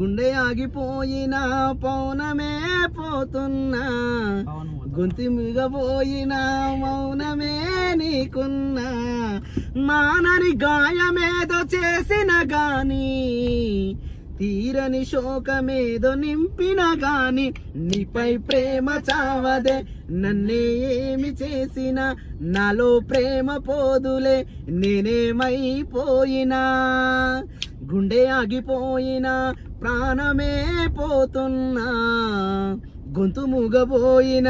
గుండె ఆగిపోయిన పౌనమే పోతున్నా, గొంతి మిగపోయిన మౌనమే నీకున్నా, మానని గాయమేదో చేసిన గాని, తీరని శోకమేదో నింపిన గాని, నీపై ప్రేమ చావదే నన్నే ఏమి చేసినా, నాలో ప్రేమ పోదులే నేనేమైపోయినా, గుండె ఆగిపోయినా ప్రాణమే పోతున్నా, గొంతు మూగబోయిన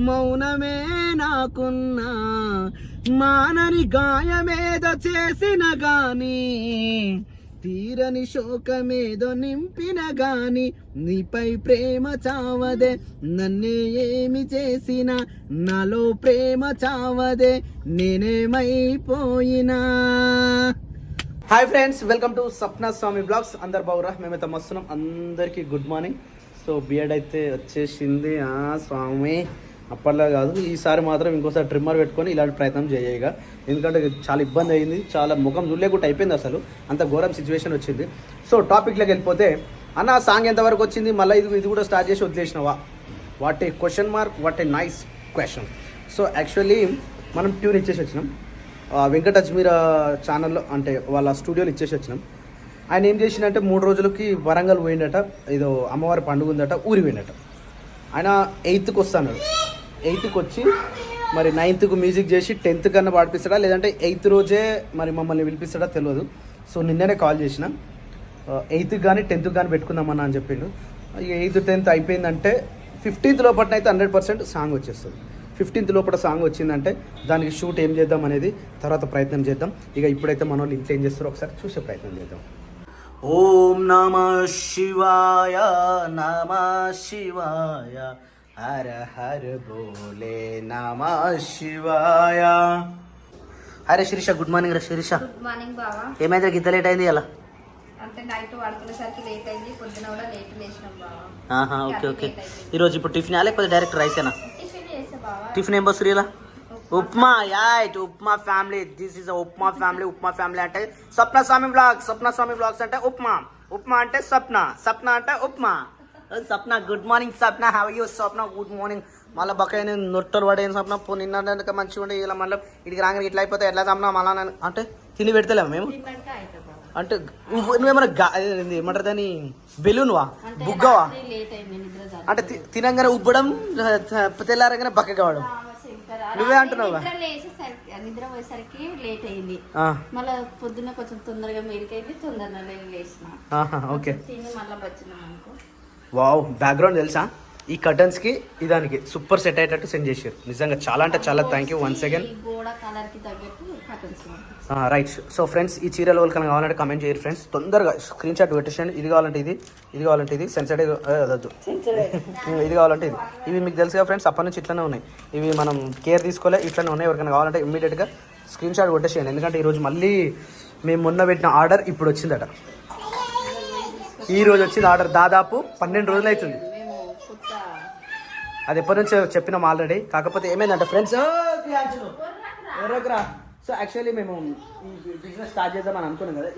మౌనమే నాకున్నా, మానని గాయమేదో చేసిన గాని, తీరని శోకమేదో నింపిన గాని, నీపై ప్రేమ చావదే నన్నే ఏమి చేసినా, నాలో ప్రేమ చావదే నేనేమైపోయినా. Hi friends, welcome to Sapna Swamy blogs. అందరు బాగురా? మేమైతే మస్తున్నాం. అందరికీ గుడ్ మార్నింగ్. సో బియర్డ్ అయితే వచ్చేసింది. స్వామి అప్పట్లో కాదు, ఈసారి మాత్రం ఇంకోసారి ట్రిమ్మర్ పెట్టుకొని ఇలాంటి ప్రయత్నం చేయగా, ఎందుకంటే చాలా ఇబ్బంది అయింది. చాలా ముఖం చూడలేకుండా అయిపోయింది, అసలు అంత ఘోరం సిచ్యువేషన్ వచ్చింది. సో టాపిక్లోకి వెళ్ళిపోతే, అన్న సాంగ్ ఎంతవరకు వచ్చింది? మళ్ళీ ఇది కూడా స్టార్ట్ చేసి వదిలేసినావా? What a question mark, what a nice question. So actually మనం ట్యూన్ ఇచ్చేసి వచ్చినాం, వెంకట అజ్మీర్ ఛానల్లో, అంటే వాళ్ళ స్టూడియోలో ఇచ్చేసి వచ్చినాం. ఆయన ఏం చేసిందంటే 3 రోజులకి వరంగల్ పోయిందట, ఏదో అమ్మవారి పండుగ ఉందట, ఊరి పోయిందట. ఆయన 8th వస్తాడు. 8th వచ్చి మరి 9th మ్యూజిక్ చేసి 10th కన్నా పాడిపిస్తాడా, లేదంటే 8th రోజే మరి మమ్మల్ని పిలిపిస్తాడా తెలియదు. సో నిన్ననే కాల్ చేసిన, 8th కానీ 10th కానీ పెట్టుకుందామన్నా అని చెప్పిండు. ఇక 8th 10th అయిపోయిందంటే 15th లోపల అయితే 100% సాంగ్ వచ్చేస్తుంది. 15th లోపల సాంగ్ వచ్చిందంటే దానికి షూట్ ఏం చేద్దాం అనేది తర్వాత ప్రయత్నం చేద్దాం. ఇక ఇప్పుడైతే మన వాళ్ళు ఇంట్లో ఏం చేస్తారో ఒకసారి చూసే ప్రయత్నం చేద్దాం. ఓం నమః శివాయ, నమః శివాయ, హర హర బోలే నమః శివాయ. అరే శిరీష, గుడ్ మార్నింగ్ రా. శిరీష గుడ్ మార్నింగ్ బావా. ఏమైతే గిద్ద లేట్ అయింది ఇలా? అంటే నైట్ పడుకునేసరికి లేట్ అయింది, పొద్దున కూడా లేట్ లేచినాం బావా. Okay okay. ఈరోజు ఇప్పుడు టిఫిన్ లేకపోతే డైరెక్ట్ రైసేనా? టిఫిన్ చేసా బావా. టిఫిన్ ఏం బస్సు ఇలా? Upma. At upma family, this is upma family. Upma family అంటే సప్నా స్వామి బ్లాగ్స్. సప్నా స్వామి బ్లాగ్స్ అంటే ఉప్మా, ఉప్మా అంటే సప్న, సప్న అంటే upma. Sapna good morning. Sapna how you? Sapna good morning. మళ్ళీ బకాయి నొట్టలు పడేది సప్న. నిన్న మంచిగా ఉండే, ఇలా మళ్ళీ ఇడికి రాగానే ఇట్లా అయిపోతే ఎట్లా సప్న మళ్ళా అంటే తిని పెడతలేము మేము. అంటే నువ్వేమన్నా ఏమంటారు దాన్ని, బెలూన్వా, బుగ్గవా? అంటే తినంగానే ఉబ్బడం, తెల్లారగానే బక్క కావడం. నువ్వే అంటున్నావు. నిద్ర పోయేసరికి లేట్ అయింది, మళ్ళీ పొద్దున్న కొంచెం తొందరగా మేలుకైంది, తొందరగా లేచిన. ఓకే. తిని మళ్ళీ వచ్చినాం అనుకో. వావ్, బ్యాక్గ్రౌండ్ తెలుసా? ఈ కర్టన్స్ కి ఇదానికి సూపర్ సెట్ అయ్యేటట్టు సెండ్ చేశారు. నిజంగా చాలా అంటే చాలా థ్యాంక్ యూ వన్స్ అగైన్. గోడ కలర్ కి తగ్గట్టు కర్టన్స్. రైట్. సో ఫ్రెండ్స్, ఈ చీరల వాళ్ళకి కావాలంటే కమెంట్ చేయరు ఫ్రెండ్స్. తొందరగా స్క్రీన్ షాట్ పెట్టేసండి. ఇది కావాలంటే ఇది, ఇది కావాలంటే ఇది, సెన్సిటివ్ వద్దు, ఇది కావాలంటే ఇది. ఇవి మీకు తెలుసుగా ఫ్రెండ్స్, అప్పటి నుంచి ఇట్లనే ఉన్నాయి. ఇవి మనం కేర్ తీసుకోలే, ఇట్లనే ఉన్నాయి. ఎవరికైనా కావాలంటే ఇమ్మీడియట్గా స్క్రీన్ షాట్ కొట్టేసేయండి. ఎందుకంటే ఈరోజు మళ్ళీ మేము మొన్న పెట్టిన ఆర్డర్ ఇప్పుడు వచ్చిందట. ఈ రోజు వచ్చింది ఆర్డర్. దాదాపు 12 రోజులు అవుతుంది. అది ఎప్పటి నుంచో చెప్పినాం ఆల్రెడీ. కాకపోతే ఏమైందంటే ఫ్రెండ్స్, సో యాక్చువల్లీ మేము ఈ బిజినెస్ స్టార్ట్ చేద్దామని అనుకున్నాం కదా.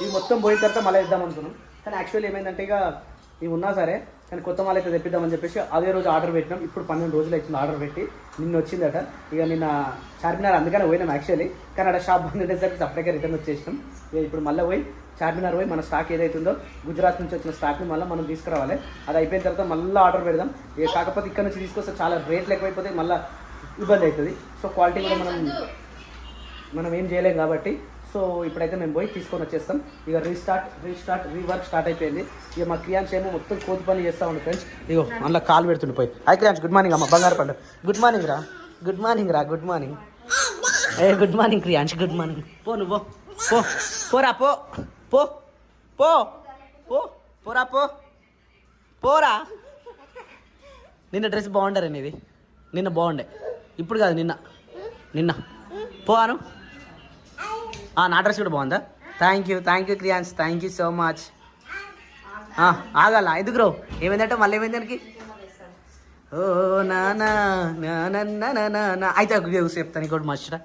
ఇవి మొత్తం పోయిన తర్వాత మళ్ళీ ఇద్దాం అనుకున్నాం. కానీ యాక్చువల్లీ ఏమైందంటే ఇక ఇవి ఉన్నా సరే, కానీ కొత్త మాల్ అయితే తెప్పిద్దామని చెప్పేసి అదే రోజు ఆర్డర్ పెట్టినాం. ఇప్పుడు 12 రోజులు అవుతుంది ఆర్డర్ పెట్టి. నిన్న వచ్చిందట. ఇక నిన్న చార్మినార్ అందుకనే పోయినాం యాక్చువల్లీ. కానీ అక్కడ షాప్ బంద్ ఉండేసరికి సపరేట్గా రిటర్న్ వచ్చేసినాం. ఇప్పుడు మళ్ళీ పోయి చార్మినార్ పోయి మన స్టాక్ ఏదైతుందో గుజరాత్ నుంచి వచ్చిన స్టాక్ని మళ్ళీ మనం తీసుకురావాలి. అది అయిపోయిన తర్వాత మళ్ళీ ఆర్డర్ పెడదాం. కాకపోతే ఇక్కడ నుంచి తీసుకొస్తే చాలా రేట్లు ఎక్కువైపోతాయి, మళ్ళీ ఇబ్బంది అవుతుంది. సో క్వాలిటీ కూడా మనం ఏం చేయలేం కాబట్టి, సో ఇప్పుడైతే మేము పోయి తీసుకొని వచ్చేస్తాం. ఇక రీవర్క్ స్టార్ట్ అయిపోయింది. ఇక మా క్రియాన్స్ ఏమో మొత్తం కోతి పని చేస్తా ఉండే ఫ్రెండ్స్. ఇగో మళ్ళీ కాలు పెడుతుండే పోయి. హాయ్ క్రియాన్స్, గుడ్ మార్నింగ్ అమ్మ, బంగారు పండు. గుడ్ మార్నింగ్ రా, గుడ్ మార్నింగ్ రా, good morning. Good morning Kriyans, good morning. పో నువ్వు పో, పోరా పో, పో పో పో, పోరా పో, పోరా. నిన్న డ్రెస్ బాగుండరు అనేది, నిన్న బాగుండే, ఇప్పుడు కాదు నిన్న. నిన్న పోను. నా డ్రెస్ కూడా బాగుందా? Thank you Kriyans, thank you so much. ఆగాల ఎందుకు రావు? ఏమైందంటే మళ్ళీ ఏమైంది దానికి? ఓ నానా నా అయితే చెప్తాను ఇంకోటి మర్చిరా.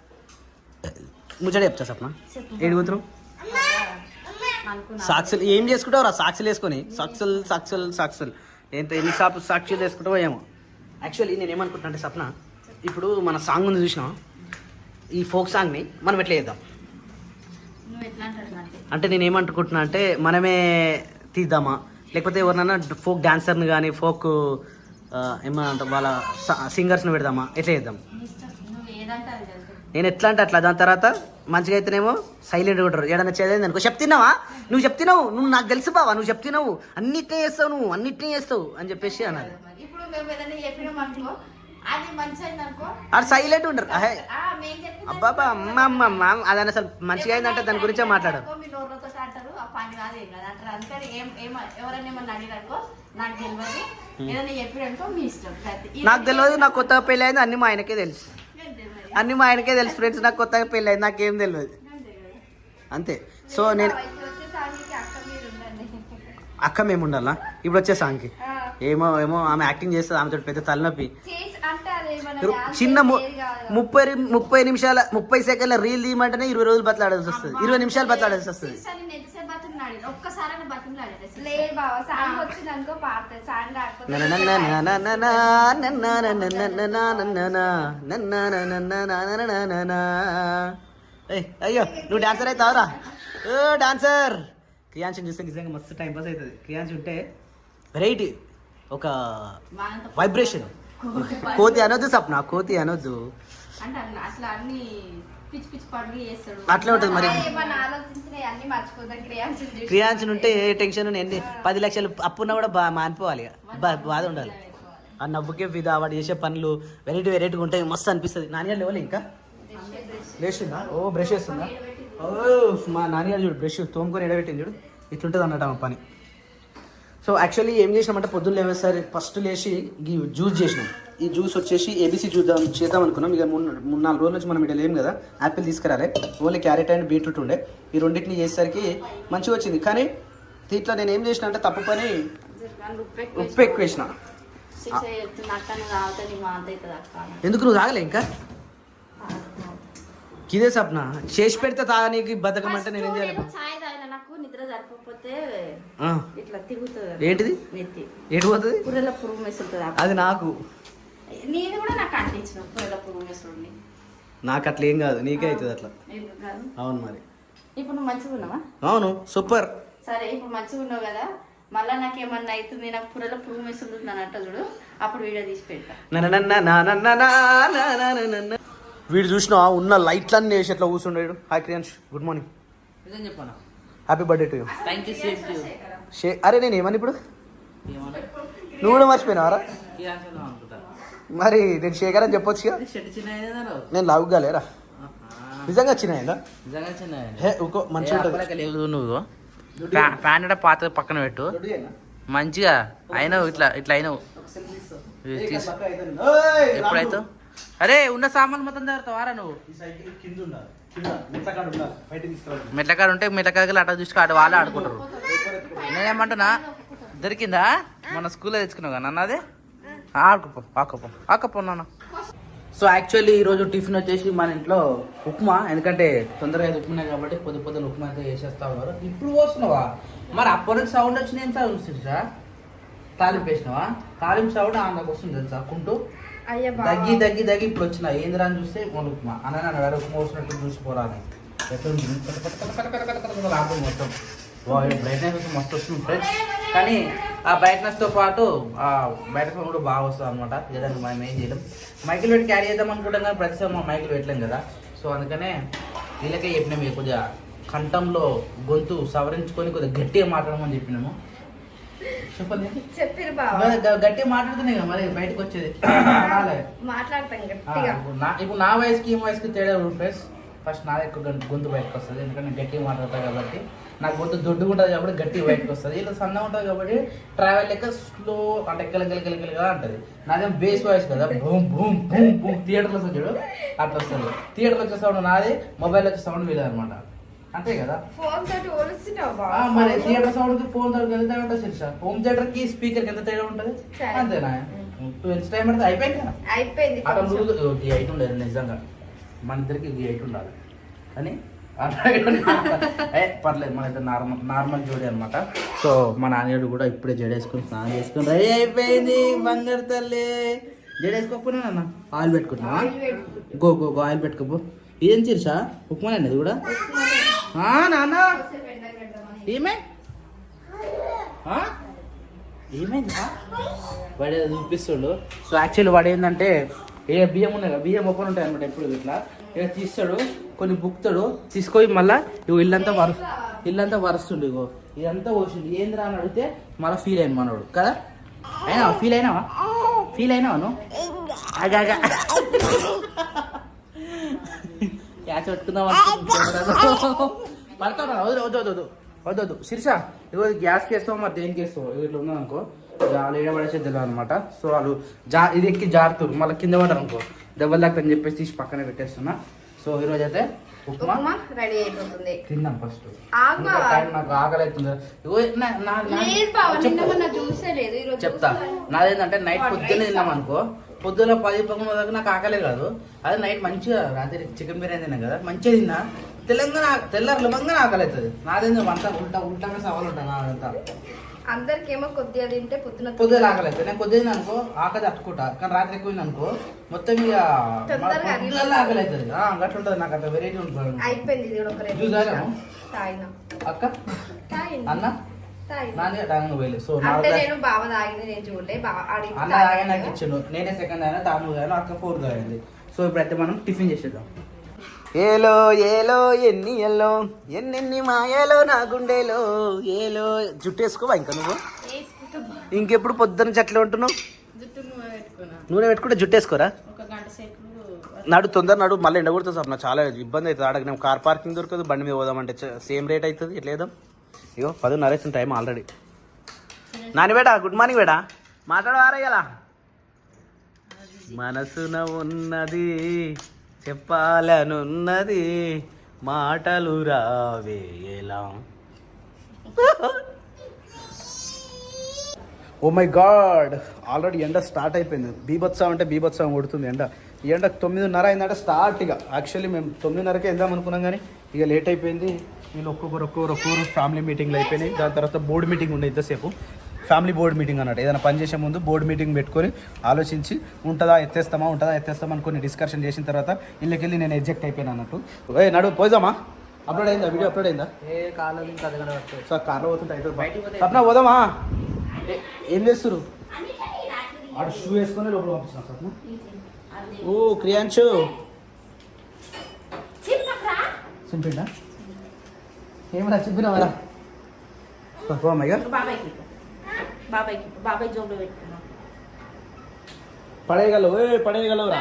ముచ్చట చెప్తా సప్న. ఏడుగుతున్నావు? అనుకున్నా. సాక్షులు ఏం చేసుకుంటావు రా? సాక్షులు వేసుకొని సాక్షులు ఎన్ని సాక్షులు వేసుకుంటావో ఏమో. యాక్చువల్లీ నేను ఏమనుకుంటున్నా అంటే సప్న, ఇప్పుడు మన సాంగ్ ఉంది చూసినా, ఈ ఫోక్ సాంగ్ని మనం ఎట్లా చేద్దాం నువ్వు ఎట్లా అంటాడు అంటే నేను ఏమనుకుంటున్నా అంటే మనమే తీద్దామా, లేకపోతే ఎవరినైనా ఫోక్ డాన్సర్ని కానీ ఫోక్ ఏమన్నా వాళ్ళ సింగర్స్ని పెడదామా, ఎట్లా చేద్దాం? నువ్వు ఏదంటే అది తెలుసు. నేను ఎట్లా అంటే అట్లా. దాని తర్వాత మంచిగా అయితేనేమో సైలెంట్గా ఉంటారు. ఏడన్నా చేదేది అనుకో, చెప్తున్నావా నువ్వు చెప్తున్నావు, నువ్వు నాకు తెలుసు బావా, నువ్వు చెప్తున్నావు, అన్నిటినీ చేస్తావు, నువ్వు అన్నిటినీ చేస్తావు అని చెప్పేసి అన్నారు. ఇప్పుడు మేము ఏదైనా చెప్పినాం అనుకో, అది మంచి అయింది అనుకో, అది సైలెంట్ ఉంటారు. అహే మేము చెప్పిన అబ్బాబా అమ్మ అది అసలు మంచిగా అయిందంటే దాని గురించే మాట్లాడు. మీ నోరుతో అంటారు, ఆ పని కాదు ఏం కాదు అంటారు. అందుకని ఎవరైనా ఏమన్నా అడిగారనుకో, నాకు తెలియదు, ఏదైనా చెప్పిననుకో మీ ఇష్టం. నాకు తెలియదు, నాకు కొత్తగా పెళ్ళి అయింది, అన్ని మా ఆయనకే తెలుసు, అన్ని మా ఆయనకే తెలుసు ఫ్రెండ్స్. నాకు కొత్తగా పెళ్ళి అయింది, నాకేం తెలియదు అంతే. సో నేను అక్క మేము ఉండాలా ఇప్పుడు వచ్చే సాంగ్కి? ఏమో ఆమె యాక్టింగ్ చేస్తుంది, ఆమెతో పెద్ద తలనొప్పి. చిన్న 30 నిమిషాల 30 సెకండ్ల రీల్ తీయమంటేనే 20 రోజులు బతలాడాల్సి వస్తుంది, 20 నిమిషాలు బతలాడాల్సి వస్తుంది. అయ్యో నువ్వు డాన్సర్ అవుతావురా? ఓ డాన్సర్ క్రియాన్షన్ చూస్తే నిజంగా మస్తు టైం పాస్ అవుతుంది. క్రియాన్స్ ఉంటే వెరైటీ, ఒక వైబ్రేషన్. కోతి అనొద్దు సప్న, కోతి అనొద్దు, అట్లా ఉంటుంది మరి. క్రియాన్షన్ ఉంటే ఏ టెన్షన్ ఎన్ని 10 లక్షలు అప్పున్నా కూడా మానిపోవాలి, బాధ ఉండాలి. ఆ నవ్వుకే ఫిదా, వాడు చేసే పనులు వెరైటీగా ఉంటాయి, మస్తు అనిపిస్తుంది. నాన్నగారు లేవాలి ఇంకా లేచిందా? ఓ బ్రష్ చేస్తుందా? ఓ మా నాన్నగారు చూడు బ్రష్ తోముకొని ఎడబెట్టింది చూడు, ఇట్లుంటుంది అన్నట్టు ఆ పని. సో యాక్చువల్లీ ఏం చేసినామంటే పొద్దున్న లేవేసరి ఫస్ట్ లేచి ఈ జ్యూస్ చేసినాం. ఈ జ్యూస్ వచ్చేసి ఏబీసీ చేద్దాం అనుకున్నాం. ఇక 3-4 రోజుల నుంచి మనం ఇక్కడ లేం కదా, యాపిల్ తీసుకురాలే, ఓన్లీ క్యారెట్ అండ్ బీట్రూట్ ఉండే. ఈ రెండింటిని చేసేసరికి మంచిగా వచ్చింది. కానీ దీంట్లో నేను ఏం చేసిన అంటే తప్పు పని, ఉప్పు ఎక్కువ వేసిన. ఎందుకు నువ్వు తాగలే ఇంకా? ఇదే సప్న చేసి పెడితే తాగనీకి బతకం అంటే నేనేం చేయాలి? నాకు నిద్ర సరిపోతే ఇట్లా తిరుగుతుంది. ఏంటిది? ఎటు పోతుంది? పుర్రెల పురుగు మెసులుతుంది. అది నాకు, నేను కూడా నాకు అంటించిన పుర్రెల పురుగు మెసులుని. నాకు అట్లా ఏం కాదు, నీకే అవుతుంది అట్లా. అవును మరి. ఇప్పుడు నువ్వు మంచిగా ఉన్నావా? అవును సూపర్. సరే ఇప్పుడు మంచిగా ఉన్నావు కదా, మళ్ళీ నాకేమన్నా అవుతుంది, నాకు పుర్రెల పురుగు మెసులుతుంది అని అంట చూడు, అప్పుడు వీడియో తీసి పెడతా. వీడు చూసినా ఉన్న లైట్లన్నీ వేసి ఎట్లా కూర్చుండాడు. Hi Kriyans, good morning. చెప్పాను happy birthday to you. Thank you. అరే నేను ఏమని ఇప్పుడు? నువ్వు కూడా మర్చిపోయినావారా? మరి నేను శేఖర్ అని చెప్పొచ్చుగా. నేను లావుగా లేరా? నిజంగా చిన్న హే ఊకో మంచిగా లేదు. నువ్వు ప్యాంట్ పాత పక్కన పెట్టు, మంచిగా అయినావు, ఇట్లా అయినావు. ఎప్పుడైతే అరే ఉన్న సామాన్ మొత్తం వారా నువ్వు. మెట్లకాడ ఉంటే మెట్లకాడకి అట్లా చూసుకు వాళ్ళు ఆడుకుంటారు. నేనేమంటున్నా, దొరికిందా? మన స్కూల్లో తెచ్చుకున్నావు కదా నన్ను, అదే ఆకపో నాన్న. సో యాక్చువల్లీ ఈరోజు టిఫిన్ వచ్చేసి మన ఇంట్లో ఉప్మా, ఎందుకంటే తొందరగా ఉప్మా కాబట్టి పొద్దున ఉప్మా అయితే చేసేస్తా ఉన్నారు. ఇప్పుడు పోస్తున్నావా? మరి అప్పటి నుంచి సౌండ్ వచ్చిన ఏం సౌండ్ తెలుసా? తాలింపు వేసినావా? తాలింపు సౌండ్ ఆమెకు వస్తుంది తెలుసా? కుంటూ దగ్గి ఇప్పుడు వచ్చిన ఏంద్రా అని చూస్తే మన ఉప్మా అన్న వేరే ఉప్మా వస్తున్నట్టు చూసిపోరాని మొత్తం బ్రైట్నెస్ మస్తు వస్తుంది ఫ్రెండ్స్. కానీ ఆ బ్రైట్నెస్తో పాటు ఆ బయట సౌండ్ కూడా బాగా వస్తుంది అనమాట. ఏదైనా మనం ఏం చేయలేం, మైకులు పెట్టి క్యారీ చేద్దాం అనుకుంటాం కానీ ప్రతిసారి మా మైకులు పెట్టలేం కదా. సో అందుకనే వీళ్ళకే చెప్పినాము, కొద్దిగా కంఠంలో గొంతు సవరించుకొని కొద్దిగా గట్టిగా మాట్లాడమని చెప్పినాము. చెప్పండి గట్టిగా మాట్లాడుతున్నాయి కదా మరి బయటకు వచ్చేది. ఇప్పుడు నా వయసుకి ఈ వయసుకి తేడా ఫ్రెండ్స్. ఫస్ట్ నా ఎక్కువ గొంతు బయటకు వస్తుంది, ఎందుకంటే గట్టిగా మాట్లాడతాను కాబట్టి. నాకు గొంతు దొడ్డుగా ఉంటుంది కాబట్టి గట్టిగా బయటకు వస్తుంది. ఇలా సన్నగా ఉంటుంది కాబట్టి ట్రావెల్ లెక్క స్లో అంటే గిలగిలగిలగిలగా ఉంటుంది. నాదేం బేస్ వాయిస్ కదా, భూమ్ భూమ్ భూమ్ భూమ్ థియేటర్లో వస్తుంది చూడు అట్లా వస్తుంది. థియేటర్లో వచ్చే సౌండ్ నాది, మొబైల్ వచ్చే సౌండ్ వీలే అనమాట. అంతే కదా. మరి థియేటర్ సౌండ్ కి ఫోన్ తోటి ఎంత తేడా ఉంటుంది తెలుసా? హోమ్ థియేటర్ కి స్పీకర్ కి ఎంత తేడా ఉంటుంది? అంతేనా? టైం పడితే అయిపోయింది. అక్కడ 8 ఉండేది నిజంగా, మన ఇద్దరికి 8 ఉండాలి. కానీ పర్లేదు మనైతే నార్మల్ జోడి అనమాట. సో మా నాన్నగారు కూడా ఇప్పుడే జడేసుకుని స్నానం చేసుకుని రెడీ అయిపోయింది. బంగారు తల్లి జడేసుకోకపోయినా అన్న ఆయిల్ పెట్టుకుంటున్నా. గో గో గో ఆయిల్ పెట్టుకోపో. ఏం చిరుసా ఉప్మా అనేది కూడా నాన్న ఏమే ఏమైందా వాడు చూపిస్తాడు. సో యాక్చువల్లీ వాడు ఏంటంటే బియ్యం ఉన్నాయి కదా, బియ్యం ఓపెన్ ఉంటాయి అనమాట ఎప్పుడు ఇట్లా ఇక తీస్తాడు, కొన్ని బుక్తాడు, తీసుకొని మళ్ళీ ఇగో ఇల్లంతా వరుస్తుండు. ఇగో ఇదంతా పోసిండు. ఏంద్రా అని అడిగితే మళ్ళీ ఫీల్ అయింది మనోడు కదా. అయినావా ఫీల్ అయినావా నువ్వు అగాగా క్యాచ్ పెట్టుకుందాం పడతావు. వద్దు శిరీష ఇగో గ్యాస్కి వేస్తావు మరి దేనికి వేస్తావు. ఇట్లా ఉందా అనుకో వాళ్ళు ఏడబడేసేది తెలియదు అనమాట. సో వాళ్ళు ఇది ఎక్కి జారుతారు, మళ్ళీ కింద పడరు అనుకో దెబ్బలు దాకా అని చెప్పేసి తీసి పక్కనే పెట్టేస్తున్నా. సో ఈరోజు అయితే ఉప్మా రెడీ అయిపోతుంది. తిందాం ఫస్ట్. నాకు ఆకలి అవుతుంది. చెప్తా నాదేంటంటే నైట్ పొద్దున్నే తిన్నాం అనుకో, పొద్దున్న 10-11 దాకా నాకు ఆకలే కాదు. అదే నైట్ మంచిగా రాత్రి చికెన్ బిర్యానీ తిన్నా కదా, మంచిగా తిన్నా. తెల్లారు లేవంగా ఆకలి అవుతుంది. నాదేందో అంతా ఉల్టాగా సవాలు ఉంటాను నాదంతా. అందరికేమో కొద్దిగా తింటే పొద్దున ఆకలి అవుతుంది. నేను కొద్దిగా అనుకో ఆకలి తట్టుకుంటా, కానీ రాత్రి ఎక్కువ అనుకో మొత్తం ఇక ఆకలి అవుతుంది. గట్ల ఉంటుంది నాకు, అంత వెరైటీ ఉంటుంది. అక్క అన్న సో అన్న తాగా నాకు ఇచ్చాను, నేనే సెకండ్ అయినా, తాను తాగాను, అక్క 4th అయింది. సో ఇప్పుడైతే మనం టిఫిన్ చేసేద్దాం. ఏలో ఏలో ఎన్నెన్ని మాయలో నా గుండెలో ఏలో. జుట్టు వేసుకోవా ఇంకా నువ్వు? ఇంకెప్పుడు పొద్దున్న చెట్లు ఉంటున్నావు? నూనె పెట్టుకుంటే జుట్టు వేసుకోరా? తొందర మళ్ళీ ఎండకూడదు సార్. నాకు చాలా ఇబ్బంది అవుతుంది. అడగ కార్ పార్కింగ్ దొరకదు, బండి మీద పోదామంటే సేమ్ రేట్ అవుతుంది. ఎట్లా వేద్దాం? ఇగో 10:30 అవుతుంది టైం ఆల్రెడీ. నాని బేటా గుడ్ మార్నింగ్ బేటా, మాట్లాడవారా ఇలా? మనసున ఉన్నది చెప్పాలనున్నది మాటలు రావేలా. ఓ మై గాడ్, ఆల్రెడీ ఎండ స్టార్ట్ అయిపోయింది. బీభత్సవం అంటే బీభత్సవం కొడుతుంది ఎండ. ఈ ఎండ 9:30 అయిందంటే స్టార్ట్. ఇక యాక్చువల్లీ మేము 9:30కే వెళ్దాం అనుకున్నాం, కానీ ఇక లేట్ అయిపోయింది. వీళ్ళు ఒక్కొక్కరు ఫ్యామిలీ మీటింగ్లు అయిపోయినాయి. దాని తర్వాత బోర్డు మీటింగ్ ఉండే ఇంతసేపు. ఫ్యామిలీ బోర్డు మీటింగ్ అన్నట్టు. ఏదైనా పని చేసే ముందు బోర్డు మీటింగ్ పెట్టుకొని ఆలోచించి ఉంటుందా ఎత్తేస్తామా అని కొన్ని డిస్కషన్ చేసిన తర్వాత ఇళ్ళకెళ్ళి నేను ఎగ్జెక్ట్ అయిపోయాను అన్నట్టు. నడు పోదామా? అప్లోడ్ అయిందా? వీడియో అప్లోడ్ అయిందా? సార్ కార్లో పోతుంటే సప్న పోదామా? ఏం చేస్తారు? ఆడు షూ వేసుకొని లోపల పంపిస్తున్నా సప్న. ఓ క్రియాంశు సింపిండా ఏమన్నా చెప్పినావరా? బాబాయ్ జోబులో పెట్టుకున్నా. పడేయగలవురా.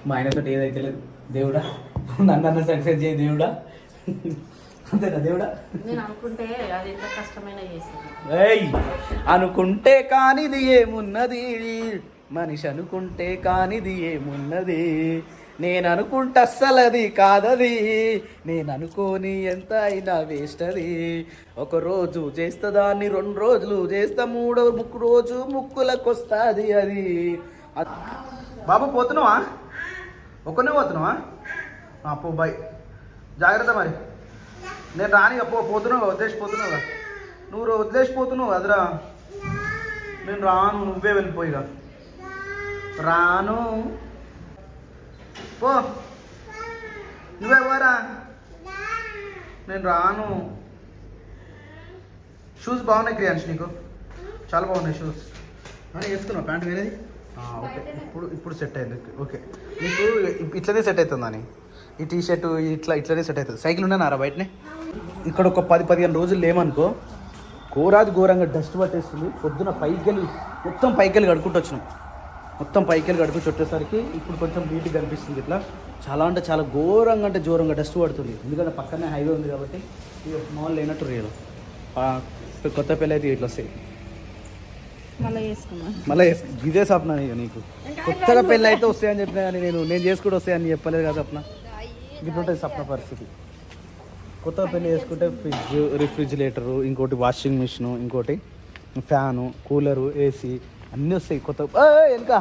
మా ఆయనతో ఏదైతే లేదు దేవుడా, నన్ను సక్సెస్ చేయ దేవుడా. అంతేనా దేవుడా? నేను అనుకుంటే అది ఎంత కష్టమైన చేస్తాను. అనుకుంటే కానిది ఏమున్నది, మనిషి అనుకుంటే కానిది ఏమున్నది, నేను అనుకుంటే అస్సలది కాదది, నేను అనుకోని ఎంత అయినా వేస్ట్ అది. ఒక రోజు చేస్తా దాన్ని, 2 రోజులు చేస్తా, 3వ రోజు ముక్కులకు వస్తుంది అది. బాబు పోతున్నావా? ఒక్కనే పోతున్నావా? పో బాయ్, జాగ్రత్త మరి. నేను రాని పోతున్నావు, వదిలేసిపోతున్నావుగా. నువ్వు వదిలేసిపోతున్నావు కదరా. నేను రాను, నువ్వే వెళ్ళిపోయిగా. రాను పో, నువ్వే పోరా. నేను రాను. షూస్ బాగున్నాయి క్రియాంశ్, నీకు చాలా బాగున్నాయి షూస్. అని వేసుకున్నావు ప్యాంట్ వేరేది? ఓకే, ఇప్పుడు సెట్ అయింది. ఓకే, నీకు ఇట్లనే సెట్ అవుతుందని. ఈ టీ షర్టు ఇట్లనే సెట్ అవుతుంది. సైకిల్ ఉన్నారా బయటనే? ఇక్కడ ఒక 10-15 రోజులు లేమనుకో, ఘోరంగా డస్ట్ పట్టేస్తుంది. పొద్దున మొత్తం పైకెళ్ళి కడుక్కుంటూ వచ్చినాం. మొత్తం పైకెళ్ళి కడుక్కుంటూ వచ్చేసరికి ఇప్పుడు కొంచెం నీట్గా కనిపిస్తుంది. ఇట్లా చాలా అంటే చాలా జోరంగా డస్ట్ పడుతుంది. ఎందుకంటే పక్కనే హైవే ఉంది కాబట్టి ఇక మాల్ లేనట్టు రియల్. కొత్త పెళ్ళి అయితే ఇట్లా వస్తాయి. మళ్ళీ ఇదే సప్న నీకు. కొత్తగా పెళ్ళి అయితే వస్తాయని చెప్పినా కానీ నేను చేసుకుంటూ వస్తాయని చెప్పలేదు కదా సప్న. ఇప్పుడు ఉంటుంది సప్న పరిస్థితి. కొత్తగా పెళ్ళి చేసుకుంటే రిఫ్రిజిరేటరు, ఇంకోటి వాషింగ్ మిషను, ఇంకోటి ఫ్యాను, కూలరు, ఏసీ అన్నీ వస్తాయి కొత్త. వెనుక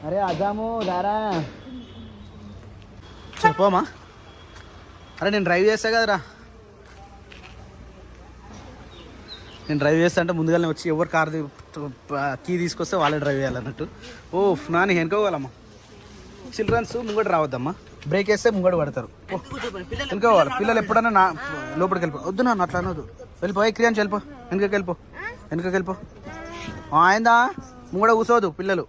అరే అదాము రారా చెప్పమా. అరే నేను డ్రైవ్ చేస్తా కదరా. నేను డ్రైవ్ చేస్తా అంటే ముందుగానే వచ్చి ఎవరు కార్ కీ తీసుకొస్తే వాళ్ళే డ్రైవ్ చేయాలన్నట్టు. ఓ నాని వెనుకోవాలమ్మా. చిల్డ్రన్స్ ముంగడు రావద్దమ్మా. బ్రేక్ వేస్తే ముంగడు పడతారు. వెనుకోవాలి. పిల్లలు ఎప్పుడైనా నా లోపలికి వెళ్ళిపో. వద్దు నాన్న అట్లా అనొద్దు. వెళ్ళిపో క్రియాన్స్ వెళ్ళిపో. వెనుకకి వెళ్ళిపో. ఆయందా ముంగడ కూర్చోవద్దు పిల్లలు.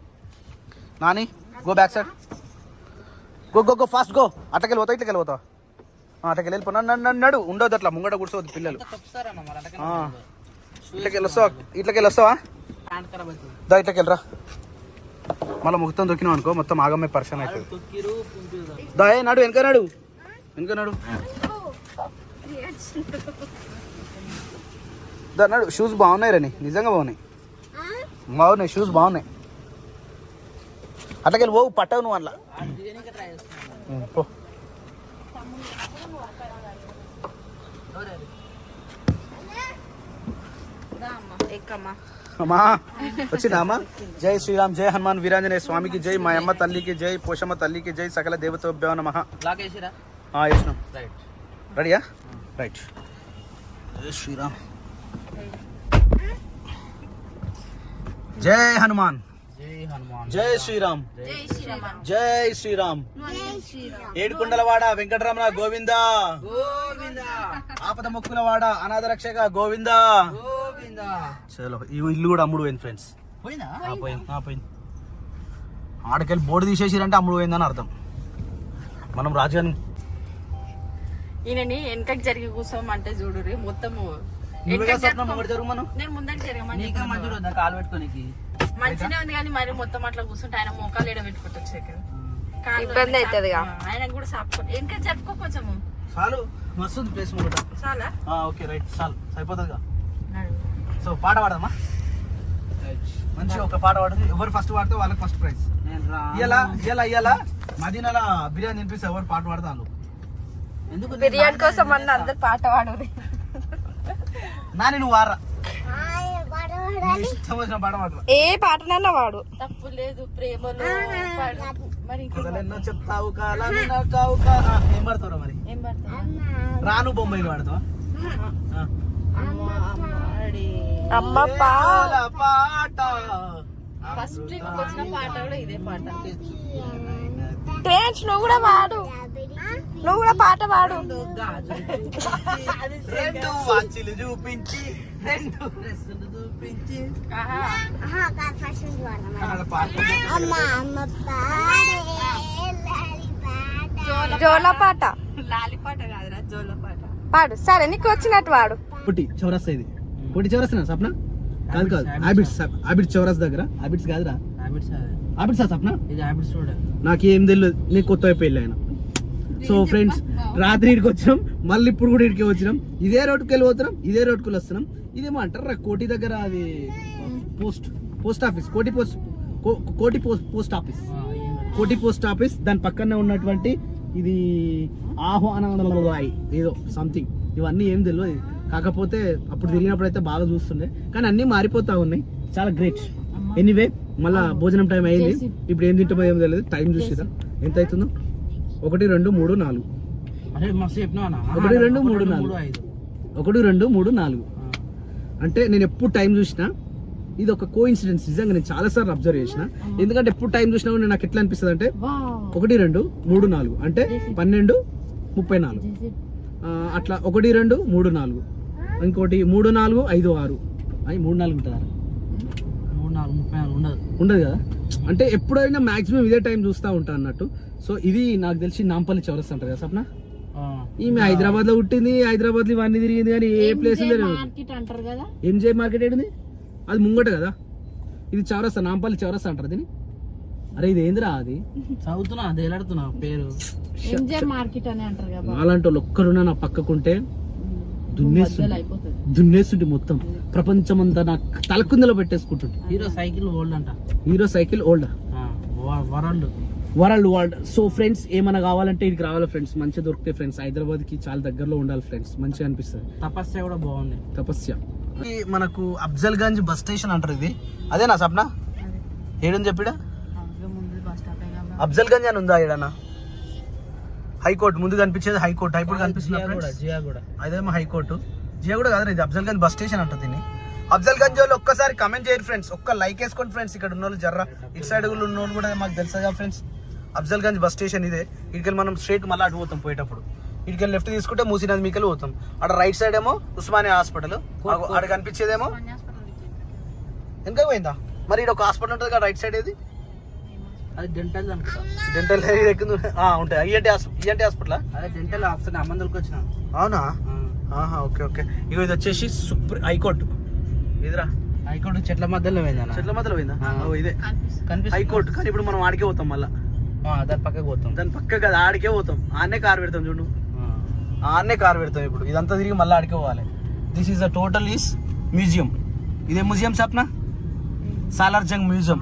Nani go back side. Go fast go. అట్లకెళ్ళి పోతావు ఇట్లకెళ్ళి పోతావు. అట్లకెళ్ళి వెళ్ళిపో. నడు ఉండొద్దు అట్లా ముంగడ కూర్చోవద్దు పిల్లలు. ఇట్లకెళ్ళి వస్తావా దా ఇట్లకెళ్ళరా. మళ్ళీ మొత్తం దొక్కినావు అనుకో మొత్తం ఆగమే పర్సన్ అవుతుంది. దా నడు వెనక నడు. దా నడు. షూస్ బాగున్నాయి రండి నిజంగా బాగున్నాయి షూస్ బాగున్నాయి. అట్లకెళ్ళి పోవు పట్టవు నువ్వు అట్లా పో. అమ్మా వచ్చిందా అమ్మా. జై శ్రీరామ్, జై హనుమాన్ వీరాంజనేయ స్వామికి జై, మా అమ్మ తల్లికి జై, పోషమ్మ తల్లికి జై, సకల దేవతోభ్యో నమః. వేసినాం. రెడీయా రైట్. జై శ్రీరామ్. జై హనుమాన్. జై శ్రీరామ్. జై శ్రీరామ్. ఏడుకొండలవాడ వెంకటరమణ గోవిందా. ఆపద మొక్కులవాడ అనాథ రక్షక గోవిందా. చలో ఈ ఇల్లు కూడా అమ్ముడు పోయింది ఫ్రెండ్స్. పోయింది. ఆడకెళ్ళి బోర్డు తీసేసిరంటే అమ్ముడు పోయిందని అర్థం. మనం రాజుగాని ఈయనని వెనకకి జరిగి కూర్చోమంటే చూడు మొత్తము. నేను ముందర జరగమని కాలు పెట్టుకోనికి మంచిగా ఉంది కానీ మరి మొత్తం అట్లా కూర్చుంటే ఆయన మోకాలు ఏడ పెట్టుకుంటొచ్చు. ఇబ్బంది అవుతుంది. ఆయన కూడా సాపుకోండి వెనక జరుపుకో కొంచెము. చాలు మస్తు ప్లేస్ చాలా ఓకే రైట్ చాలు సరిపోతుందిగా. సో పాట పాడమ్మా. మంచిగా ఒక పాట పాడుతుంది. ఎవరు ఫస్ట్ పాడితే వాళ్ళకి ఫస్ట్ ప్రైజ్. ఇలా మదీనాల బిర్యానీ తినిపిస్తే ఎవరు పాట పాడితే వాళ్ళు. ఎందుకు బిర్యానీ కోసం అన్న అందరు పాట పాడు. నాని నువ్వు వారా ఇష్టం వచ్చిన పాట పాడరా. ఏ పాటనన్నా వాడు తప్పు లేదు ప్రేమలో. మరి చెప్తావు ఏం పడతావు మరి. ఏం పడతా రాను బొమ్మాయిలు పాడతావా. అమ్మ పాట ఫస్ట్ వచ్చిన పాట కూడా ఇదే పాట. ఫ్రెండ్స్ నువ్వు కూడా పాడు. నువ్వు కూడా పాట పాడు. రెండు వాచిలు చూపించి రెండు డ్రెస్సులు చూపించి జోల పాట. లాలి పాట కాదురా జోల పాట పాడు. సరే నీకు వచ్చినట్టు వాడు. పుట్టి చౌరస్తా ఇది. పుట్టి చౌరస్తా సప్న కాదు హ్యాబిట్స్ చౌరస్ దగ్గర. హ్యాబిట్స్ కాదురా హ్యాబిట్స్ సప్న. నాకేం తెలియదు. నీకు కొత్త అయిపోయి ఆయన. సో ఫ్రెండ్స్ రాత్రి ఇడికి వచ్చినాం. మళ్ళీ ఇప్పుడు కూడా ఇడికి వచ్చినాం. ఇదే రోడ్డుకి వెళ్ళి పోతున్నాం. ఇదే రోడ్డుకి వస్తున్నాం. ఇదేమో అంటారా కోటి దగ్గర అది పోస్ట్ ఆఫీస్. కోటి పోస్ట్ ఆఫీస్ దాని పక్కనే ఉన్నటువంటి ఇది ఆహ్వానం ఏదో సంథింగ్. ఇవన్నీ ఏం తెలియదు. కాకపోతే అప్పుడు తిరిగినప్పుడు అయితే బాగా చూస్తుండే కానీ అన్ని మారిపోతా ఉన్నాయి. చాలా గ్రేట్. ఎనీవే మళ్ళా భోజనం టైం అయింది. ఇప్పుడు ఏం తింటామో ఏం తెలియదు. టైం చూసిదా ఎంత అవుతుందో. 1 2 3 4 1 2 3 4 1 2 3 4 అంటే నేను ఎప్పుడు టైం చూసినా ఇది ఒక కోఇన్సిడెన్స్. నిజంగా నేను చాలా సార్లు అబ్జర్వ్ చేసిన. ఎందుకంటే ఎప్పుడు టైం చూసినా కూడా నాకు ఎట్లా అనిపిస్తుంది అంటే 1 2 3 4 అంటే 12:34 అట్లా 1 2 3 4 ఇంకోటి 3 4 5 6 అవి 3 4 ఉంటుందా. 3 4 34 ఉండదు కదా. అంటే ఎప్పుడైనా మాక్సిమం ఇదే టైం చూస్తూ ఉంటా అన్నట్టు. సో ఇది నాకు తెలిసి నాంపల్లి చౌరస్తా అంటారు కదా సప్న. ఈమె హైదరాబాద్ లో పుట్టింది. హైదరాబాద్ లో ఇవన్నీ తిరిగింది కానీ ఏ ప్లేస్ అంటారు కదా. ఎంజే మార్కెట్ ఏంటిది అది ముంగట కదా. ఇది చౌరస్తా నాంపల్లి చౌరస్తా అంటారు దీన్ని. అరే ఇది ఏందిరా అది చదువుతున్నా అది ఎలాడుతున్నా పేరు మార్కెట్ అని అంటారు కదా. అలాంటి వాళ్ళు ఒక్కరున్నా నా పక్కకుంటే దున్నేస్తుంటే మొత్తం ప్రపంచం అంతా నా తలకుందలో పెట్టేసుకుంటుంటే. Hero cycle old world. So friends ఏమైనా కావాలంటే ఇక్కడికి రావాలి ఫ్రెండ్స్. మంచిగా దొరుకుతాయి ఫ్రెండ్స్. హైదరాబాద్ కి చాలా దగ్గరలో ఉండాలి ఫ్రెండ్స్. మంచిగా అనిపిస్తుంది. తపస్య కూడా బాగుంది. మనకు అఫ్జల్ గంజ్ బస్ స్టేషన్ అంటారు. ఇది అదేనా సప్న ఏడుంది చెప్పిడా. అఫ్జల్ గంజ్ అని ఉందా ఏడన్నా? హైకోర్టు ముందు కనిపించేది హైకోర్టు. హైకోర్టు కనిపిస్తుంది అదేమో హైకోర్టు. జియా కూడా కాదు, ఇది అఫ్జల్ గంజ్ బస్ స్టేషన్ అంట దీన్ని. అఫ్జల్ గంజ్ వాళ్ళు ఒక్కసారి కమెంట్ చేయరు ఫ్రెండ్స్, ఒక్క లైక్ వేసుకోండి ఫ్రెండ్స్. ఇక్కడ ఉన్న వాళ్ళు జర్రా ఇటు సైడ్ ఉన్న వాళ్ళు కూడా మాకు తెలుసా friends. Afzal Gunj bus station ఇదే. ఇటుకెళ్ళి మనం స్ట్రైట్ మళ్ళీ అటు పోతాం. పోయేటప్పుడు ఇటుకెళ్ళి లెఫ్ట్ తీసుకుంటే మూసీనది మీకెళ్ళి పోతాం. అక్కడ రైట్ సైడ్ ఏమో ఉస్మానియా హాస్పిటల్, అక్కడ కనిపించేదేమో ఎంత పోయిందా. మరి ఇక్కడ ఒక హాస్పిటల్ ఉంటుంది కదా రైట్ సైడ్, ఏది అది డెంటల్ అనుకుంటా. డెంటల్ ఉంటాయి. ఈఎన్టీ హాస్పిటల్ అదే డెంటల్ ఆప్షన్ అమ్మందులకు వచ్చిన. అవునా? Okay okay. ఇక ఇది వచ్చేసి హైకోర్టు. ఇదిరా హైకోర్టు చెట్ల మధ్యలో పోయిందా? చెట్ల మధ్యలో పోయిందా? ఇదే కనిపిస్తుంది హైకోర్టు. కానీ ఇప్పుడు మనం ఆడికే పోతాం మళ్ళా. దాని పక్కకు పోతాం. దాని పక్క కదా ఆడికే పోతాం. ఆడనే కారు పెడతాం చూడు, ఆడనే కారు పెడతాం. ఇప్పుడు ఇదంతా తిరిగి మళ్ళీ ఆడికే పోవాలి. This is the total is museum. ఇదే museum Sapna, Salar Jung museum.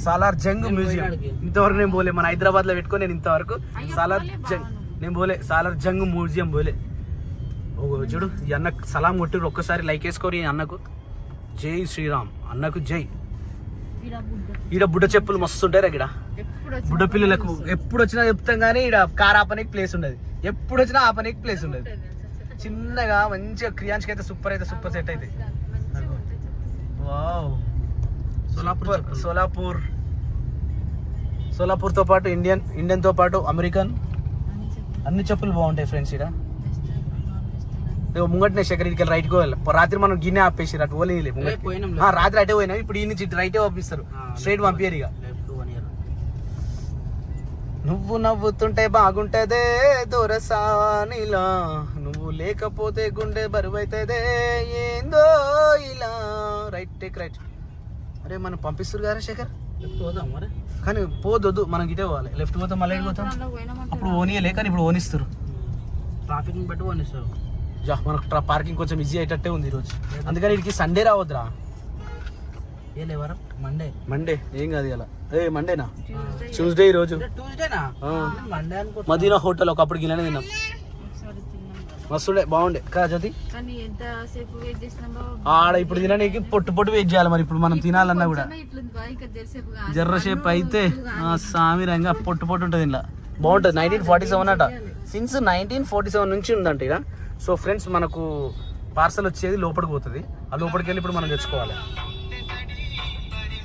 Salar Jung museum ఇంతవరకు నేను పోలే. మన హైదరాబాద్ లో పెట్టుకొని నేను ఇంతవరకు సాలార్ జంగ్ నేను పోలే. సాలార్ జంగ్ మ్యూజియం పోలే. ఓ చూడు, ఈ అన్నకు సలాం కొట్టి ఒక్కసారి లైక్ వేసుకోరు. ఈ అన్నకు జై శ్రీరామ్, అన్నకు జై. ఈడ బుడ్డ చెప్పులు మస్తు ఉంటాయి ఇక్కడ. బుడ్డ పిల్లలకు ఎప్పుడు వచ్చినా చెప్తాం కానీ ఈడ కార్ ఆపనికి ప్లేస్ ఉండదు. ఎప్పుడు వచ్చినా ఆపనికి ప్లేస్ ఉండదు. చిన్నగా మంచిగా క్రియాంష్కి అయితే సూపర్ సెట్ అయితే. వావ్, సోలాపూర్ తో పాటు ఇండియన్ తో పాటు అమెరికన్ అన్ని చెప్పులు బాగుంటాయి ఫ్రెండ్స్. ఇక్కడ ముంగట్నే శేఖర్ ఇక్కడికి రైట్ పోవాలి. రాత్రి మనం గిన్నె ఆపేసారు, అటు పోలే. రాత్రి అటే పోయినా, ఇప్పుడు ఈ నుంచి రైటే పంపిస్తారు, స్ట్రైట్ పంపించారు. ఇక నువ్వు నవ్వుతుంటే బాగుంటదే దొరసానిలా, నువ్వు లేకపోతే గుండె బరువైతేదే ఏందో ఇలా. Right take right. అరే మనం పంపిస్తారు కదా శేఖర్, పోదాం మరి. కానీ పోదొద్దు, మనం ఇటే పోవాలి. లెఫ్ట్ పోతాం, మళ్ళీ పోతాం. అప్పుడు ఓనియలే, కానీ ఇప్పుడు ఓనిస్తారు. ట్రాఫిక్ బట్టి ఓనిస్తారు. మనకు పార్కింగ్ కొంచెం ఈజీ అయ్యేటట్టే ఉంది ఈరోజు. అందుకని వీడికి సండే రావద్దురా. ఏ లేవరా? మండే ఏం కాదు ఇలా. మండేనా? ట్యూస్డే ఈరోజు. ట్యూస్డేనా? మండే అనుకో. మదీనా హోటల్ ఒకప్పుడు గిన్నె తిన్నాం, మస్తుండే, బాగుండే కదా జ్యోతి. ఆడ ఇప్పుడు తినడానికి పొట్టు వెయిట్ చేయాలి. మరి ఇప్పుడు మనం తినాలన్నా కూడా జర్రషేప్ అయితే సామిరంగా పొట్టు ఉంటుంది. ఇలా బాగుంటుంది. 1947 అట. సిన్స్ 1947 నుంచి ఉందంట ఇక. సో ఫ్రెండ్స్, మనకు పార్సల్ వచ్చేది లోపలికి పోతుంది. ఆ లోపలికి వెళ్ళి ఇప్పుడు మనం తెచ్చుకోవాలి.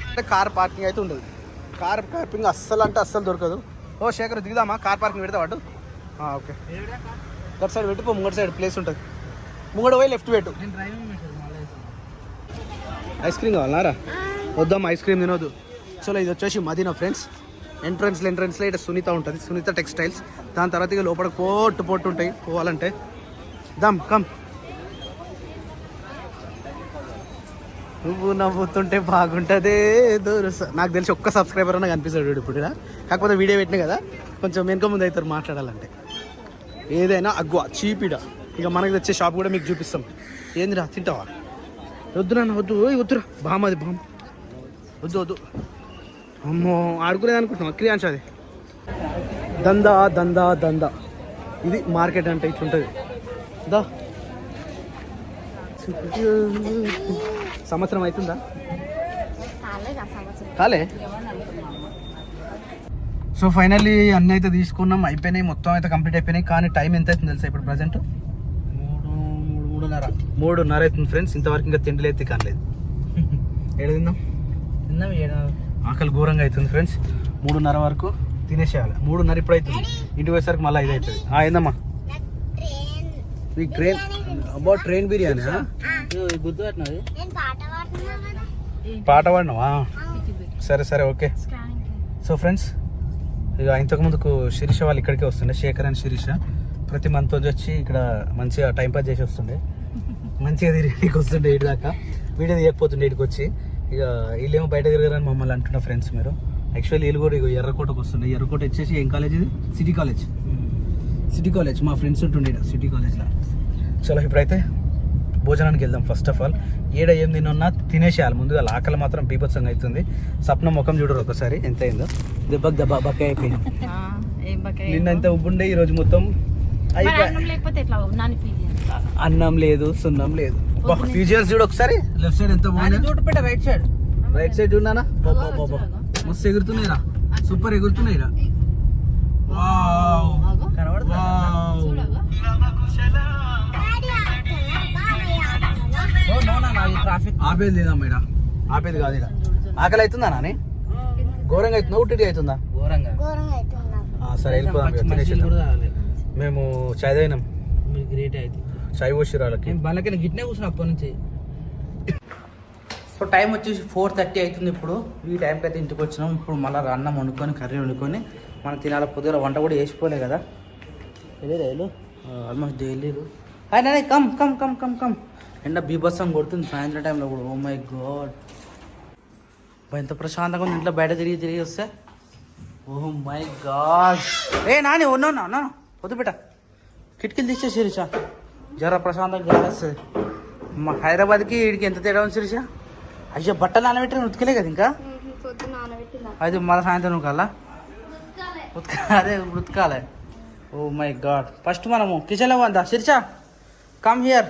అంటే కార్ పార్కింగ్ అయితే ఉండదు. కార్ పార్కింగ్ అస్సలు దొరకదు. ఓ శేఖర్ దిగుదామా? కార్ పార్కింగ్ పెడతా వాడు. ఓకే, లెఫ్ట్ సైడ్ పెట్టిపో, ముంగటి సైడ్ ప్లేస్ ఉంటుంది. ముంగడు పోయి లెఫ్ట్ పెట్టు. ఐస్ క్రీమ్ కావాలన్నారా? వద్దాం, ఐస్ క్రీమ్ తినొద్దు. చలో, ఇది వచ్చేసి మదీనా ఫ్రెండ్స్. ఎంట్రన్స్లో ఇట్లా సునీత ఉంటుంది, సునీత టెక్స్టైల్స్. దాని తర్వాత ఇక లోపల పోట్టు ఉంటాయి పోవాలంటే. దమ్ కమ్. నువ్వు నవ్వుతుంటే బాగుంటుందే దూరస. నాకు తెలిసి ఒక్క సబ్స్క్రైబర్ అన్న కనిపిస్తాడు ఇప్పుడు. కాకపోతే వీడియో పెట్టినా కదా, కొంచెం వెనుక ముందు అవుతారు మాట్లాడాలంటే. ఏదైనా అగ్గువ చీపిడ. ఇక మనకి తెచ్చే షాప్ కూడా మీకు చూపిస్తాం. ఏందిరా తింటావా? వద్దు నాన్న, వద్దురా. బామ్మది బామ్, వద్దు. అమ్మో, ఆడుకునేది అనుకుంటున్నాం. క్రియాంశ అది దందా. ఇది మార్కెట్ అంటే ఇట్లుంటుంది. దా సంవత్సరం అవుతుందా? కాలే. సో ఫైనల్లీ అన్నీ అయితే తీసుకున్నాం, అయిపోయినాయి, మొత్తం అయితే కంప్లీట్ అయిపోయినాయి. కానీ టైం ఎంత అవుతుంది తెలుసా ఇప్పుడు ప్రజెంట్? 3:30 అవుతుంది ఫ్రెండ్స్. ఇంతవరకు ఇంకా తిండిలేదు కానలేదు. ఏడ తిందాం? ఆకలి ఘోరంగా అవుతుంది ఫ్రెండ్స్. 3:30 వరకు తినేసేయాలి. 3:30 ఇప్పుడు అవుతుంది. ఇంటికి పోయేసరికి మళ్ళీ 5 అవుతుంది. ఏందమ్మా ట్రైన్? అబ్బా, ట్రైన్ బిర్యానీ గుర్తుపెట్టినది. పాట పాడినావా? సరే ఓకే. సో ఫ్రెండ్స్, ఇక ఇంతకుముందుకు శిరీష వాళ్ళు ఇక్కడికే వస్తుండే, శేఖర్ అండ్ శిరీష. ప్రతి మంత్ వచ్చి ఇక్కడ మంచిగా టైంపాస్ చేసి వస్తుండే, మంచిగా తిరిగి వస్తుండే. ఇటు దాకా వీడియో తీయకపోతుండే ఇటుకు వచ్చి. ఇక వీళ్ళేమో బయట తిరగరని మమ్మల్ని అంటున్న ఫ్రెండ్స్ మీరు. యాక్చువల్లీ వీళ్ళు కూడా ఇక ఎర్రకోటకు వస్తుండే. ఎర్రకోట వచ్చేసి ఏం కాలేజ్ ఇది? City college. మా ఫ్రెండ్స్ ఉంటుండే సిటీ కాలేజ్లో. చలో, ఇప్పుడైతే భోజనానికి వెళ్దాం. ఫస్ట్ ఆఫ్ ఆల్ ఏడ ఏం తిన్నా తినేసేయాలి ముందుగా. ఆకలి మాత్రం బీభత్సంగా అవుతుంది. సప్న ముఖం చూడరు ఒకసారి ఎంత అయిందో. దెబ్బకి బక్క అయిపోయింది. నిన్న ఎంత ఉబ్బుండే, ఈ రోజు మొత్తం అన్నం లేదు, సున్నం లేదు. ఫీచర్స్ చూడు ఒకసారి. లెఫ్ట్ సైడ్ ఎంత బాగుంది. రైట్ సైడ్ చూడనా? మస్తు ఎగురుతున్నాయిరా. సూపర్ ఎగురుతున్నాయి రా. వావ్. వావ్. ఆపేది లేదా మేడం, ఆపేది కాదు ఇక. ఆకలి అవుతుందా నాని? ఘోరంగా అవుతుందా ఉట్టి అవుతుందా? ఘోరంగా సరే వెళ్ళిపోదాం ఇక, తినేసేద్దాం. మేము చాయ్ తాగినాం, మీరు గ్రేట్ అయితే చాయ్ పోసి వాళ్ళకి. వాళ్ళకి గిట్నే కూర్చున్నా అప్పటి నుంచి. సో టైం వచ్చేసి 4:30 అవుతుంది ఇప్పుడు. ఈ టైంకి అయితే ఇంటికి వచ్చినాం. ఇప్పుడు మళ్ళీ అన్నం వండుకొని కర్రీ వండుకొని మనం తినాలి. పొద్దున వంట కూడా వేసిపోలే కదా. వెళ్ళి ఆల్మోస్ట్ వెళ్ళిరు. Hi Nani, come come come come come. ఎండ బీభత్సం కొడుతుంది సాయంత్రం టైంలో కూడా. ఓ మై గాడ్, ఎంత ప్రశాంతంగా ఉంది ఇంట్లో బయట తిరిగి వస్తే. Oh my god. ఏ నాని ఉన్నా వద్దు బిడ్డ, కిటికీలు తీసేసి శిరీష, జర ప్రశాంతంగా గాలి వస్తుంది. మా హైదరాబాద్కి వీడికి ఎంత తేడా ఉంది శిరీష? అయ్యో బట్టలు నానబెట్టి ఉతికలే కదా ఇంకా. అది మళ్ళీ సాయంత్రం ఉతకాలా? అదే ఉతకాలి. Oh my god. ఫస్ట్ మనము కిచెన్లో పోద్దా శిరీష, కమ్ హియర్.